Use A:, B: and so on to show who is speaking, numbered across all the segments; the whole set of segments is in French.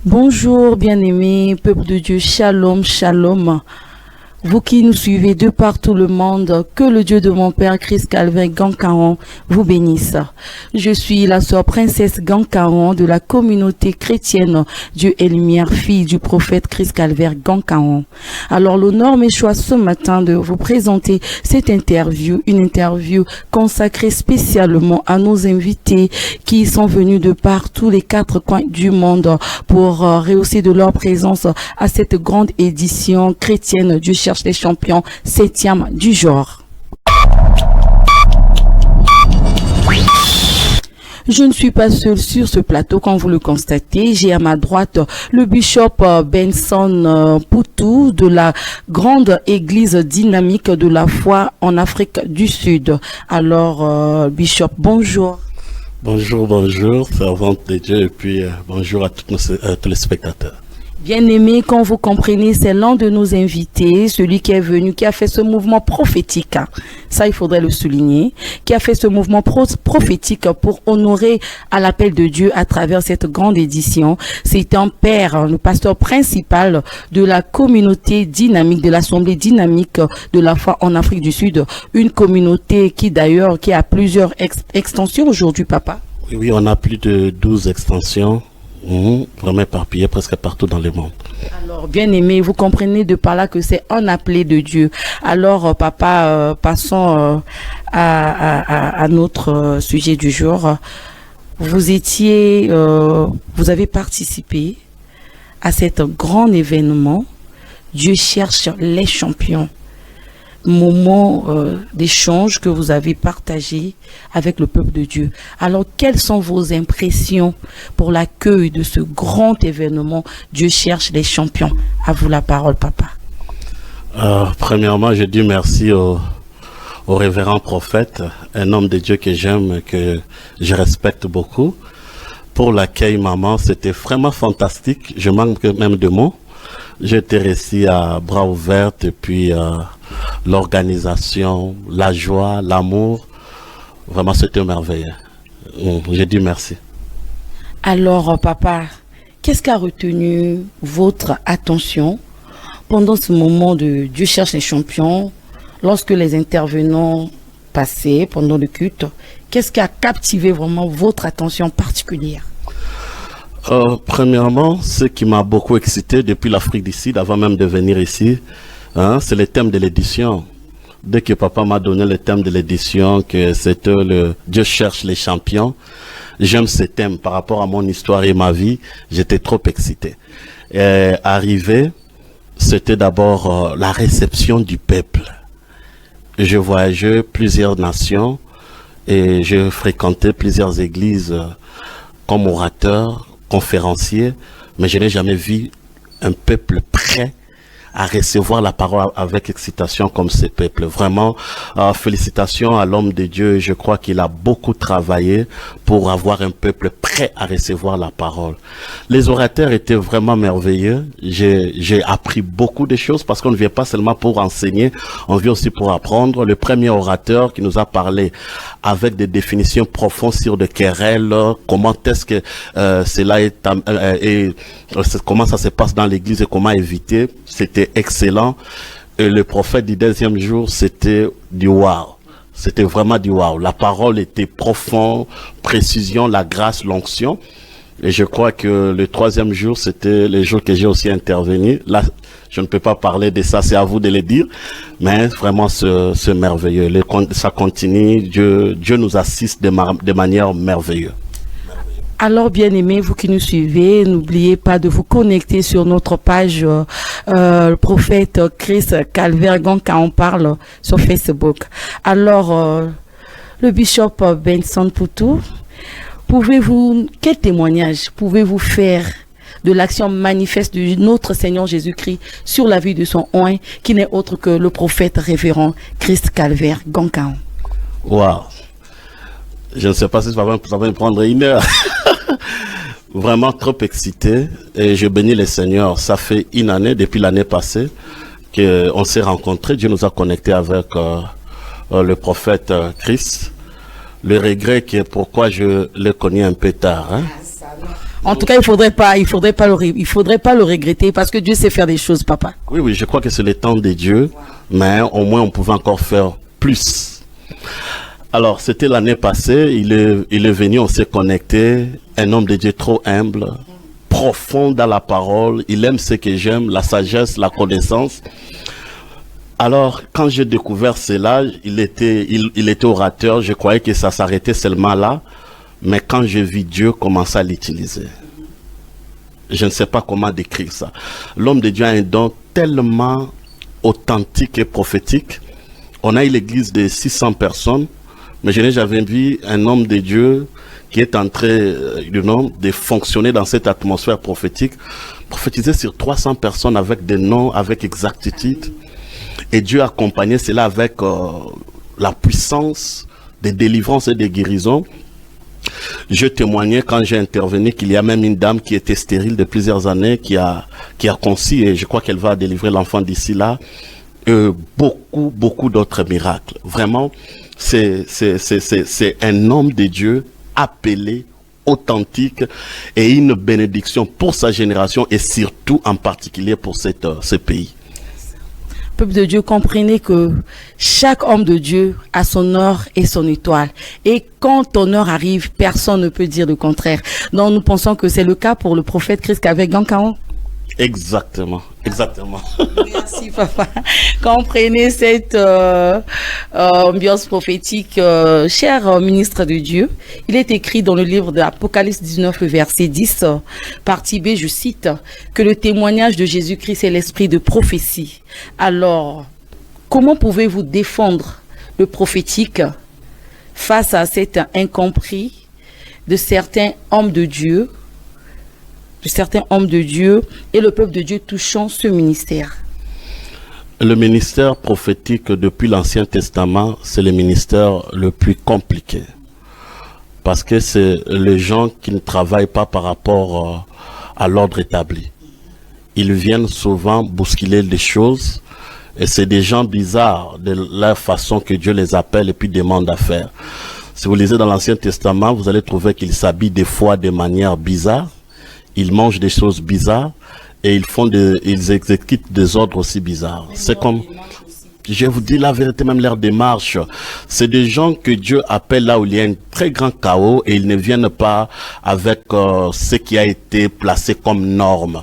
A: Bonjour bien-aimés, peuple de Dieu, shalom, shalom. Vous qui nous suivez de partout le monde, que le Dieu de mon Père, Christ Calvin Gancaron, vous bénisse. Je suis la sœur princesse Gancaron de la communauté chrétienne Dieu et Lumière, fille du prophète Christ Calvin Gancaron. Alors l'honneur m'est choisi ce matin de vous présenter cette interview, une interview consacrée spécialement à nos invités qui sont venus de par tous les quatre coins du monde pour rehausser de leur présence à cette grande édition chrétienne Dieu cherche les champions 7e du genre. Je ne suis pas seul sur ce plateau, comme vous le constatez. J'ai à ma droite le bishop Benson Poutou de la grande église dynamique de la foi en Afrique du Sud. Alors, bishop, bonjour.
B: Bonjour, servante de Dieu, et puis bonjour à tous les spectateurs.
A: Bien-aimé, quand vous comprenez, c'est l'un de nos invités, celui qui est venu, qui a fait ce mouvement prophétique. Ça, il faudrait le souligner. Qui a fait ce mouvement prophétique pour honorer à l'appel de Dieu à travers cette grande édition. C'est un père, le pasteur principal de la communauté dynamique, de l'assemblée dynamique de la foi en Afrique du Sud. Une communauté qui d'ailleurs, qui a plusieurs extensions aujourd'hui, papa.
B: Oui, on a plus de 12 extensions. Vraiment éparpillé presque partout dans le monde.
A: Alors, bien aimé, vous comprenez de par là que c'est un appelé de Dieu. Alors, papa, passons à notre sujet du jour. Vous avez participé à cet grand événement. Dieu cherche les champions. Moment d'échange que vous avez partagé avec le peuple de Dieu. Alors, quelles sont vos impressions pour l'accueil de ce grand événement Dieu cherche les champions? À vous la parole, papa.
B: Premièrement, je dis merci au révérend prophète, un homme de Dieu que j'aime, que je respecte beaucoup. Pour l'accueil, maman, c'était vraiment fantastique. Je manque même de mots. J'étais resté à bras ouverts et puis l'organisation, la joie, l'amour, vraiment c'était merveilleux. J'ai dit merci.
A: Alors papa, qu'est-ce qui a retenu votre attention pendant ce moment de Dieu cherche les champions, lorsque les intervenants passaient pendant le culte? Qu'est-ce qui a captivé vraiment votre attention particulière?
B: Premièrement, ce qui m'a beaucoup excité depuis l'Afrique du Sud, avant même de venir ici, c'est le thème de l'édition. Dès que papa m'a donné le thème de l'édition, que c'était le Dieu cherche les champions, j'aime ce thème par rapport à mon histoire et ma vie, j'étais trop excité. Arrivé, c'était d'abord la réception du peuple. Je voyageais plusieurs nations et je fréquentais plusieurs églises comme orateur, conférencier, mais je n'ai jamais vu un peuple prêt à recevoir la parole avec excitation comme ce peuple. Vraiment, félicitations à l'homme de Dieu. Je crois qu'il a beaucoup travaillé pour avoir un peuple prêt à recevoir la parole. Les orateurs étaient vraiment merveilleux. J'ai appris beaucoup de choses parce qu'on ne vient pas seulement pour enseigner, on vient aussi pour apprendre. Le premier orateur qui nous a parlé avec des définitions profondes sur des querelles, comment est-ce que cela est, comment ça se passe dans l'église et comment éviter, c'était excellent. Et le prophète du deuxième jour, c'était du wow. C'était vraiment du wow. La parole était profonde, précision, la grâce, l'onction. Et je crois que le troisième jour, c'était le jour que j'ai aussi intervenu. Là, je ne peux pas parler de ça, c'est à vous de le dire. Mais vraiment, c'est merveilleux. Ça continue. Dieu nous assiste de manière merveilleuse.
A: Alors, bien-aimés, vous qui nous suivez, n'oubliez pas de vous connecter sur notre page le prophète Christ Calvin Gancaron parle sur Facebook. Alors, le bishop Benson Poutou, quel témoignage pouvez-vous faire de l'action manifeste de notre Seigneur Jésus-Christ sur la vie de son oint, qui n'est autre que le prophète révérend Christ Calvin Gancaron?
B: Wow! Je ne sais pas si ça va me prendre 1 heure. Vraiment trop excité et je bénis le Seigneur. Ça fait 1 année, depuis l'année passée, qu'on s'est rencontrés. Dieu nous a connectés avec le prophète Christ. Le regret qui est pourquoi je l'ai connu un peu tard. Hein?
A: En tout cas, il faudrait pas le regretter parce que Dieu sait faire des choses, papa.
B: Oui, je crois que c'est le temps de Dieu, mais au moins on pouvait encore faire plus. Alors, c'était l'année passée, il est venu, on s'est connecté, un homme de Dieu trop humble, profond dans la parole, il aime ce que j'aime, la sagesse, la connaissance. Alors, quand j'ai découvert cela, il était orateur, je croyais que ça s'arrêtait seulement là, mais quand j'ai vu Dieu commencer à l'utiliser, je ne sais pas comment décrire ça. L'homme de Dieu a un don tellement authentique et prophétique. On a eu l'église de 600 personnes, mais je n'ai jamais vu un homme de Dieu qui est en train de fonctionner dans cette atmosphère prophétique, prophétiser sur 300 personnes avec des noms, avec exactitude. Et Dieu a accompagné cela avec la puissance des délivrances et des guérisons. Je témoignais quand j'ai intervenu qu'il y a même une dame qui était stérile de plusieurs années, qui a conçu, et je crois qu'elle va délivrer l'enfant d'ici là. Beaucoup d'autres miracles. Vraiment, c'est un homme de Dieu appelé, authentique, et une bénédiction pour sa génération et surtout en particulier pour ce pays.
A: Peuple de Dieu, comprenez que chaque homme de Dieu a son heure et son étoile. Et quand ton heure arrive, personne ne peut dire le contraire. Donc nous pensons que c'est le cas pour le prophète Christ avec Gankaon.
B: Exactement.
A: Merci papa. Comprenez cette ambiance prophétique, cher ministre de Dieu. Il est écrit dans le livre de l'Apocalypse 19, verset 10, partie B, je cite, que le témoignage de Jésus-Christ est l'esprit de prophétie. Alors, comment pouvez-vous défendre le prophétique face à cet incompris de certains hommes de Dieu, et le peuple de Dieu touchant ce ministère?
B: Le ministère prophétique depuis l'Ancien Testament, c'est le ministère le plus compliqué. Parce que c'est les gens qui ne travaillent pas par rapport à l'ordre établi. Ils viennent souvent bousculer les choses et c'est des gens bizarres de la façon que Dieu les appelle et puis demande à faire. Si vous lisez dans l'Ancien Testament, vous allez trouver qu'ils s'habillent des fois de manière bizarre. Ils mangent des choses bizarres et ils exécutent des ordres aussi bizarres. C'est comme, je vous dis la vérité, même leur démarche, c'est des gens que Dieu appelle là où il y a un très grand chaos et ils ne viennent pas avec ce qui a été placé comme norme.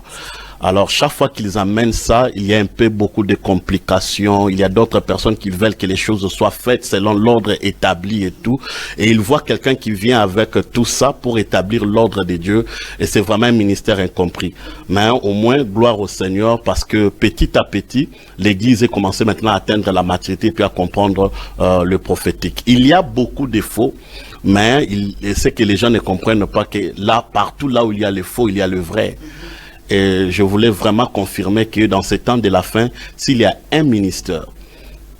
B: Alors, chaque fois qu'ils amènent ça, il y a beaucoup de complications. Il y a d'autres personnes qui veulent que les choses soient faites selon l'ordre établi et tout. Et ils voient quelqu'un qui vient avec tout ça pour établir l'ordre de Dieu. Et c'est vraiment un ministère incompris. Mais au moins, gloire au Seigneur, parce que petit à petit, l'Église a commencé maintenant à atteindre la maturité et puis à comprendre le prophétique. Il y a beaucoup de faux. Mais c'est que les gens ne comprennent pas que là, partout là où il y a le faux, il y a le vrai. Et je voulais vraiment confirmer que dans ces temps de la fin, s'il y a un ministère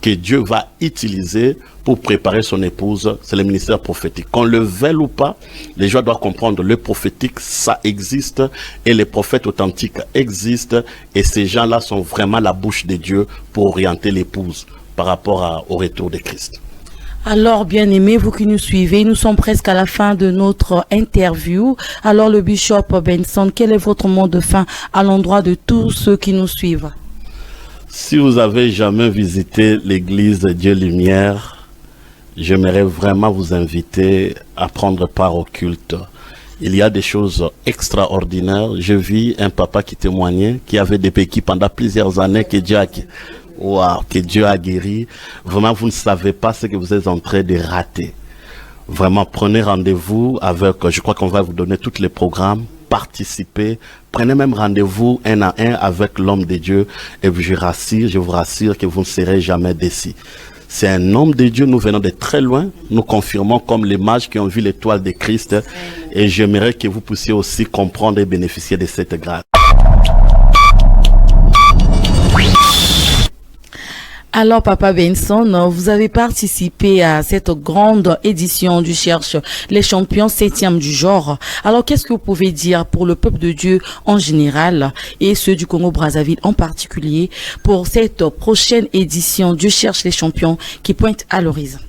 B: que Dieu va utiliser pour préparer son épouse, c'est le ministère prophétique. Qu'on le veuille ou pas, les gens doivent comprendre le prophétique, ça existe, et les prophètes authentiques existent, et ces gens-là sont vraiment la bouche de Dieu pour orienter l'épouse par rapport au retour de Christ.
A: Alors, bien-aimés, vous qui nous suivez, nous sommes presque à la fin de notre interview. Alors, le bishop Benson, quel est votre mot de fin à l'endroit de tous ceux qui nous suivent?
B: Si vous avez jamais visité l'église Dieu Lumière, j'aimerais vraiment vous inviter à prendre part au culte. Il y a des choses extraordinaires. Je vis un papa qui témoignait, qui avait des béquilles pendant plusieurs années, que Dieu a guéri. Vraiment, vous ne savez pas ce que vous êtes en train de rater. Vraiment, prenez rendez-vous avec, je crois qu'on va vous donner tous les programmes, participez, prenez même rendez-vous un à un avec l'homme de Dieu et je vous rassure que vous ne serez jamais déçus. C'est un homme de Dieu, nous venons de très loin, nous confirmons comme les mages qui ont vu l'étoile de Christ et j'aimerais que vous puissiez aussi comprendre et bénéficier de cette grâce.
A: Alors, Papa Benson, vous avez participé à cette grande édition du Cherche les champions 7e du genre. Alors, qu'est-ce que vous pouvez dire pour le peuple de Dieu en général et ceux du Congo-Brazzaville en particulier pour cette prochaine édition du Cherche les champions qui pointe à l'horizon?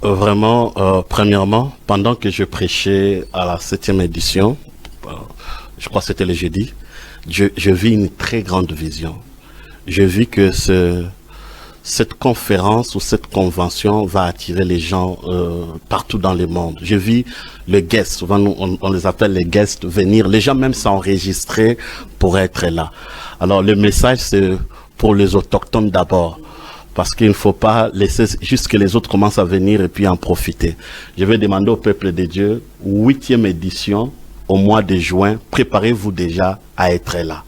B: Vraiment, premièrement, pendant que je prêchais à la 7e édition, je crois que c'était le jeudi, je vis une très grande vision. Je vis que cette conférence ou cette convention va attirer les gens partout dans le monde. Je vis le guest, souvent on les appelle les guests, venir. Les gens même s'enregistrer pour être là. Alors le message c'est pour les autochtones d'abord. Parce qu'il ne faut pas laisser juste que les autres commencent à venir et puis en profiter. Je vais demander au peuple de Dieu, 8e édition, au mois de juin, préparez-vous déjà à être là.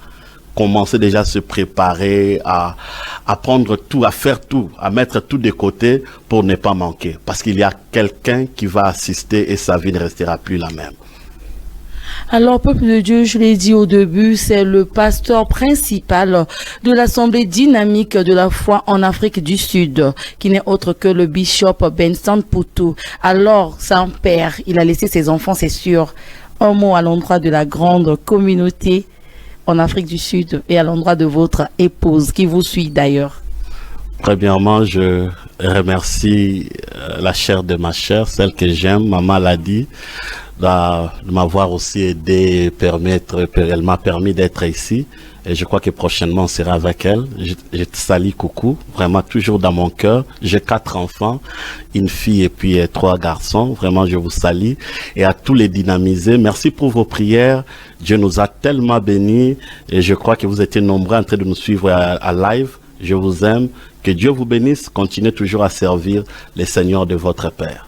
B: Commencez déjà à se préparer, à prendre tout, à faire tout, à mettre tout de côté pour ne pas manquer. Parce qu'il y a quelqu'un qui va assister et sa vie ne restera plus la même.
A: Alors, peuple de Dieu, je l'ai dit au début, c'est le pasteur principal de l'Assemblée dynamique de la foi en Afrique du Sud, qui n'est autre que le bishop Benson Poutou. Alors, son père, il a laissé ses enfants, c'est sûr. Un mot à l'endroit de la grande communauté en Afrique du Sud et à l'endroit de votre épouse, qui vous suit d'ailleurs.
B: Premièrement, je remercie la chair de ma chair, celle que j'aime, maman l'a dit, de m'avoir aussi aidé, elle m'a permis d'être ici. Et je crois que prochainement on sera avec elle. Je te salue, coucou, vraiment toujours dans mon cœur. J'ai 4 enfants, une fille et puis 3 garçons. Vraiment, je vous salue. Et à tous les dynamisés, merci pour vos prières. Dieu nous a tellement bénis et je crois que vous étiez nombreux en train de nous suivre à live. Je vous aime. Que Dieu vous bénisse. Continuez toujours à servir les seigneurs de votre Père.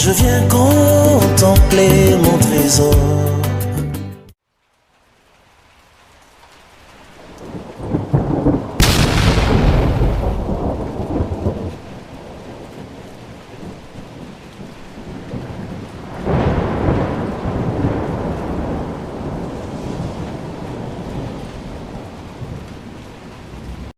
C: Je viens contempler mon trésor.